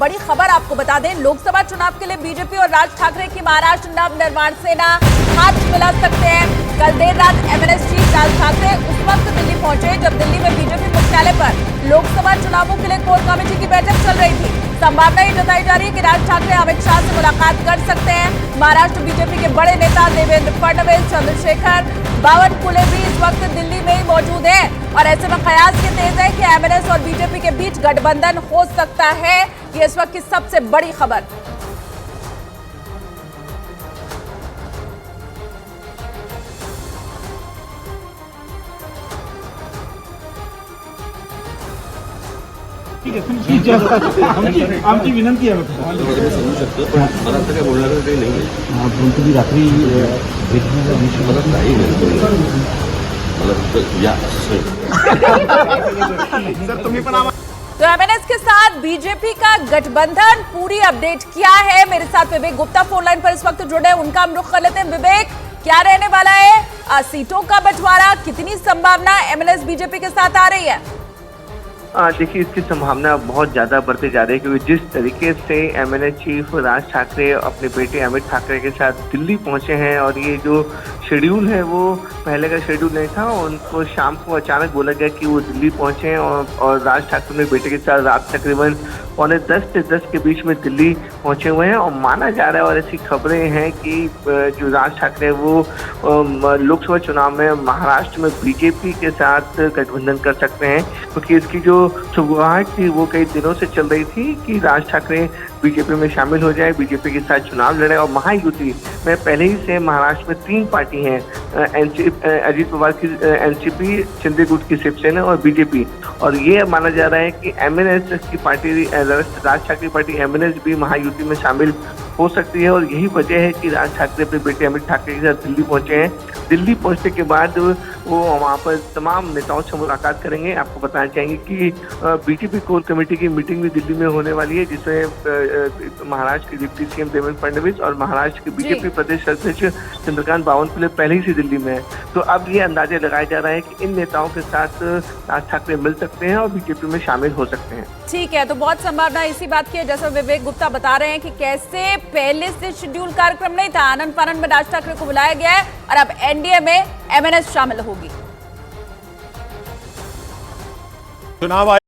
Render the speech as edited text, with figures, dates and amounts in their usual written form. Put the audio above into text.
बड़ी खबर आपको बता दें, लोकसभा चुनाव के लिए बीजेपी और राज ठाकरे की महाराष्ट्र नवनिर्माण सेना हाथ मिला सकते हैं। कल देर रात एमएनएस चीफ राज ठाकरे उस वक्त दिल्ली पहुंचे जब दिल्ली में बीजेपी मुख्यालय पर लोकसभा चुनावों के लिए कोर कमेटी की बैठक चल रही थी। संभावना ये जताई जा रही है कि राज ठाकरे अमित शाह से मुलाकात कर सकते हैं। महाराष्ट्र बीजेपी के बड़े नेता देवेंद्र फडणवीस, चंद्रशेखर बावनकुळे भी इस वक्त दिल्ली में ही मौजूद हैं और ऐसे में कयास ये तेज है कि एमएनएस और बीजेपी के बीच गठबंधन हो सकता है। ये इस वक्त की सबसे बड़ी खबर। आमची विनंती आहे समजू शकतो पण मला आता काय बोलणार काही नाही तुम्ही रात्री मला काही नाही मला फक्त या सर तुम्ही पण तो एमएनएस के साथ बीजेपी का गठबंधन पूरी अपडेट किया है। मेरे साथ विवेक गुप्ता फोन लाइन पर इस वक्त जुड़े हैं, उनका हम रुख कर लेते हैं। विवेक, क्या रहने वाला है सीटों का बंटवारा, कितनी संभावना एमएनएस बीजेपी के साथ आ रही है? देखिए, इसकी संभावना बहुत ज़्यादा बढ़ते जा रही है क्योंकि जिस तरीके से एमएनएस चीफ राज ठाकरे अपने बेटे अमित ठाकरे के साथ दिल्ली पहुंचे हैं और ये जो शेड्यूल है वो पहले का शेड्यूल नहीं था। उनको शाम को अचानक बोला गया कि वो दिल्ली पहुंचे हैं और राज ठाकरे अपने बेटे के साथ रात तकरीबन 9:45 से 10 के बीच में दिल्ली पहुंचे हुए हैं और माना जा रहा है और ऐसी खबरें हैं कि जो राज ठाकरे वो लोकसभा चुनाव में महाराष्ट्र में बीजेपी के साथ गठबंधन कर सकते हैं क्योंकि इसकी जो शुरुआत थी वो कई दिनों से चल रही थी कि राज ठाकरे बीजेपी में शामिल हो जाए, बीजेपी के साथ चुनाव लड़े। और महायुति में पहले ही से महाराष्ट्र में 3 पार्टी हैं, अजीत पवार की एनसीपी, शिंदे गुट की शिवसेना और बीजेपी। और ये माना जा रहा है कि एमएनएस की party, Raj Thackeray party MNS भी महायुति में शामिल हो सकती है। और यही वजह है कि राज ठाकरे अपने बेटे अमित ठाकरे के साथ दिल्ली पहुंचे हैं। दिल्ली पहुंचने के बाद वो वहाँ पर तमाम नेताओं से मुलाकात करेंगे। आपको बताना चाहेंगे कि बीजेपी कोर कमेटी की मीटिंग भी दिल्ली में होने वाली है जिसमें महाराष्ट्र के डिप्टी सीएम देवेंद्र फडणवीस और महाराष्ट्र के बीजेपी प्रदेश अध्यक्ष चंद्रकांत बावनकुळे पहले ही से दिल्ली में है। तो अब ये अंदाजा लगाया जा रहा है कि इन नेताओं के साथ राज ठाकरे मिल सकते हैं और बीजेपी में शामिल हो सकते हैं। ठीक है, तो बहुत संभावना इसी बात की है जैसा विवेक गुप्ता बता रहे हैं कि कैसे पहले से शेड्यूल कार्यक्रम नहीं था, आनंद फानंद में राज ठाकरे को बुलाया गया है और अब एनडीए में एमएनएस शामिल होगी। चुनाव